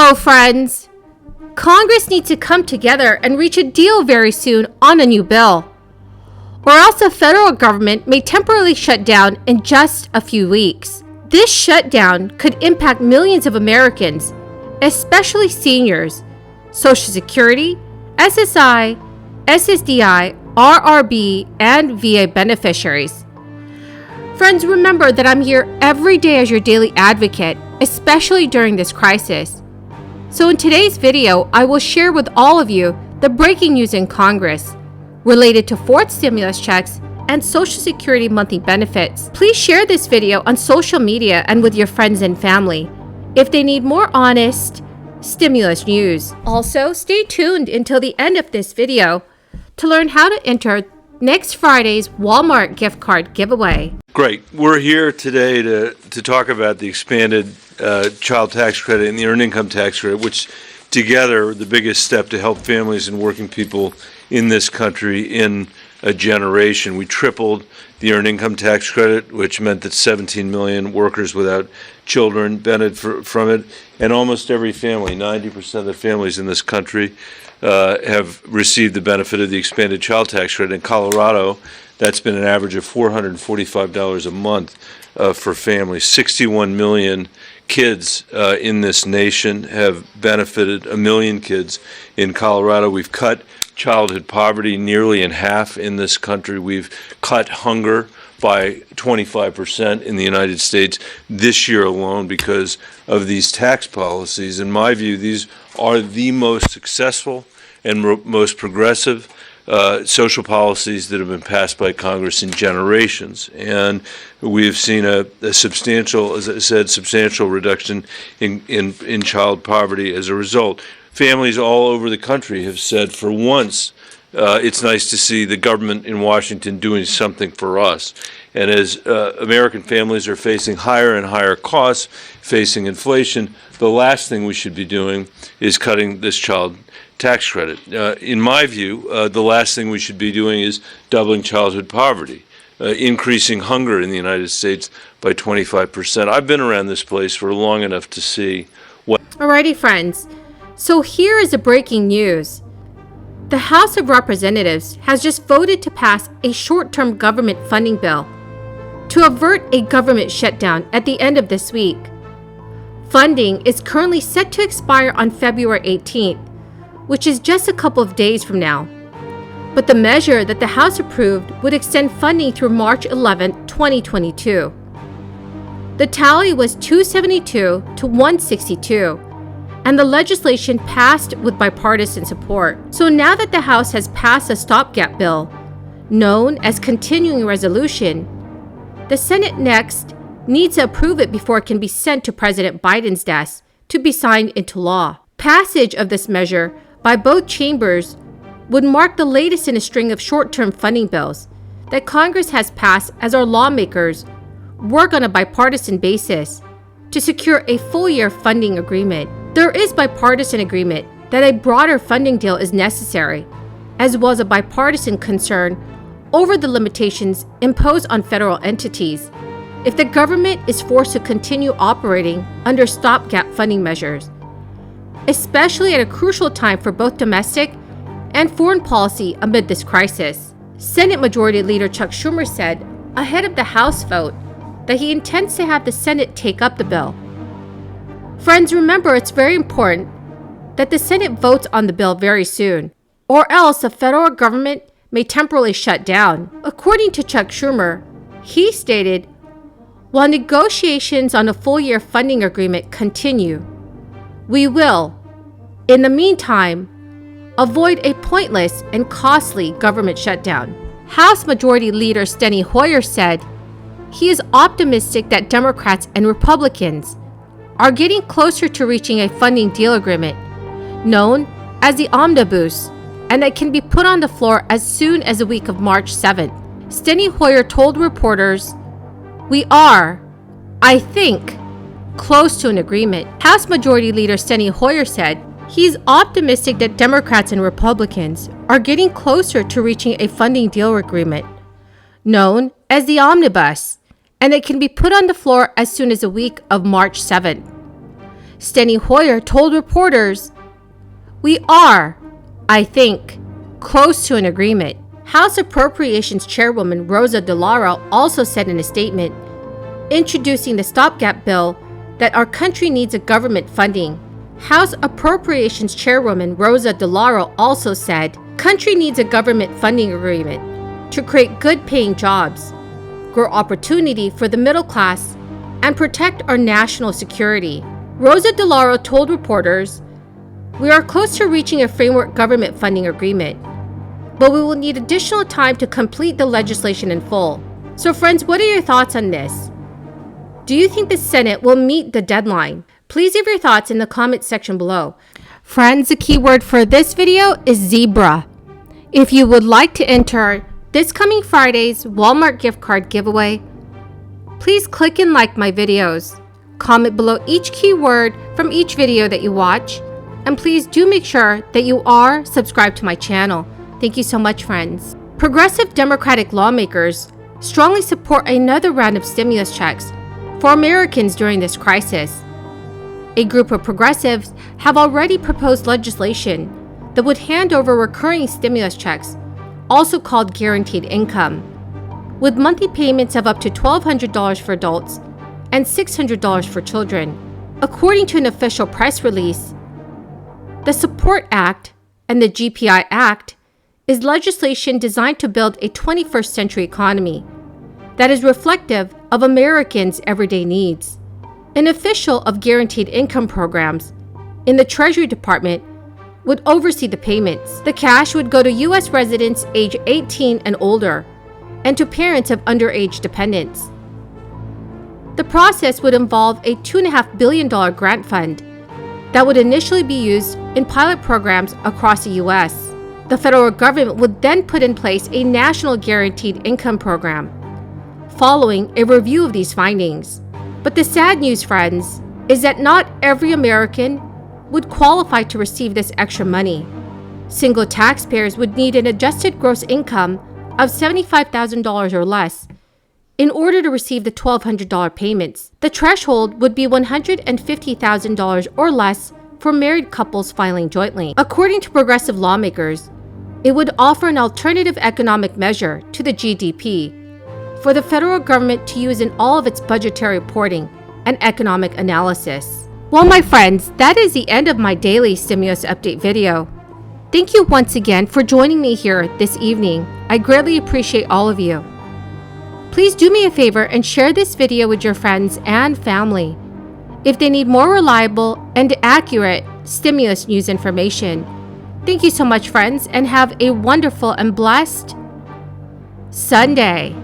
Uh-oh, friends. Congress needs to come together and reach a deal very soon on a new bill, or else the federal government may temporarily shut down in just a few weeks. This shutdown could impact millions of Americans, especially seniors, Social Security, SSI, Sddi, RRB, and VA beneficiaries. Friends, remember that I'm here every day as your daily advocate, especially during this crisis. So in today's video, I will share with all of you the breaking news in Congress related to fourth stimulus checks and Social Security monthly benefits. Please share this video on social media and with your friends and family if they need more honest stimulus news. Also, stay tuned until the end of this video to learn how to enter next Friday's Walmart gift card giveaway. Great. We're here today to talk about the expanded child tax credit and the earned income tax credit, which together are the biggest step to help families and working people in this country in a generation. We tripled the earned income tax credit, which meant that 17 million workers without children benefited from it, and almost every family, 90% of the families in this country, have received the benefit of the expanded child tax credit. In Colorado, that's been an average of $445 a month for families. 61 million kids in this nation have benefited, a million kids in Colorado. We've cut childhood poverty nearly in half in this country. We've cut hunger by 25% in the United States this year alone because of these tax policies. In my view, these are the most successful and most progressive social policies that have been passed by Congress in generations. And we've seen a substantial, as I said, substantial reduction in child poverty as a result. Families all over the country have said, for once, it's nice to see the government in Washington doing something for us. And as American families are facing higher and higher costs, facing inflation, the last thing we should be doing is cutting this child tax credit. In my view, the last thing we should be doing is doubling childhood poverty, increasing hunger in the United States by 25%. I've been around this place for long enough to see what... Alrighty, friends. So here is the breaking news. The House of Representatives has just voted to pass a short-term government funding bill to avert a government shutdown at the end of this week. Funding is currently set to expire on February 18th, which is just a couple of days from now. But the measure that the House approved would extend funding through March 11, 2022. The tally was 272 to 162. And the legislation passed with bipartisan support. So now that the House has passed a stopgap bill, known as continuing resolution, the Senate next needs to approve it before it can be sent to President Biden's desk to be signed into law. Passage of this measure by both chambers would mark the latest in a string of short-term funding bills that Congress has passed as our lawmakers work on a bipartisan basis to secure a full-year funding agreement. There is bipartisan agreement that a broader funding deal is necessary, as well as a bipartisan concern over the limitations imposed on federal entities if the government is forced to continue operating under stopgap funding measures, especially at a crucial time for both domestic and foreign policy amid this crisis. Senate Majority Leader Chuck Schumer said ahead of the House vote that he intends to have the Senate take up the bill. Friends, remember, it's very important that the Senate votes on the bill very soon, or else the federal government may temporarily shut down. According to Chuck Schumer, he stated, while negotiations on a full-year funding agreement continue, we will, in the meantime, avoid a pointless and costly government shutdown. House Majority Leader Steny Hoyer said he is optimistic that Democrats and Republicans are getting closer to reaching a funding deal agreement known as the Omnibus, and that can be put on the floor as soon as the week of March 7th. Steny Hoyer told reporters, "We are, I think, close to an agreement." House Majority Leader Steny Hoyer said he's optimistic that Democrats and Republicans are getting closer to reaching a funding deal agreement known as the Omnibus, and it can be put on the floor as soon as the week of March 7th. Steny Hoyer told reporters, "We are, I think, close to an agreement." House Appropriations Chairwoman Rosa DeLauro also said in a statement, introducing the stopgap bill, that our country needs a government funding. House Appropriations Chairwoman Rosa DeLauro also said, "Country needs a government funding agreement to create good-paying jobs, grow opportunity for the middle class, and protect our national security." Rosa DeLauro told reporters, "We are close to reaching a framework government funding agreement, but we will need additional time to complete the legislation in full." So friends, what are your thoughts on this? Do you think the Senate will meet the deadline? Please leave your thoughts in the comment section below. Friends, the keyword for this video is zebra. If you would like to enter this coming Friday's Walmart gift card giveaway, please click and like my videos. Comment below each keyword from each video that you watch, and please do make sure that you are subscribed to my channel. Thank you so much, friends. Progressive Democratic lawmakers strongly support another round of stimulus checks for Americans during this crisis. A group of progressives have already proposed legislation that would hand over recurring stimulus checks, also called guaranteed income, with monthly payments of up to $1,200 for adults and $600 for children. According to an official press release, the Support Act and the GPI Act is legislation designed to build a 21st century economy that is reflective of Americans' everyday needs. An official of guaranteed income programs in the Treasury Department would oversee the payments. The cash would go to U.S. residents age 18 and older and to parents of underage dependents. The process would involve a $2.5 billion grant fund that would initially be used in pilot programs across the U.S. The federal government would then put in place a national guaranteed income program, following a review of these findings. But the sad news, friends, is that not every American would qualify to receive this extra money. Single taxpayers would need an adjusted gross income of $75,000 or less in order to receive the $1,200 payments. The threshold would be $150,000 or less for married couples filing jointly. According to progressive lawmakers, it would offer an alternative economic measure to the GDP for the federal government to use in all of its budgetary reporting and economic analysis. Well, my friends, that is the end of my daily stimulus update video. Thank you once again for joining me here this evening. I greatly appreciate all of you. Please do me a favor and share this video with your friends and family if they need more reliable and accurate stimulus news information. Thank you so much, friends, and have a wonderful and blessed Sunday.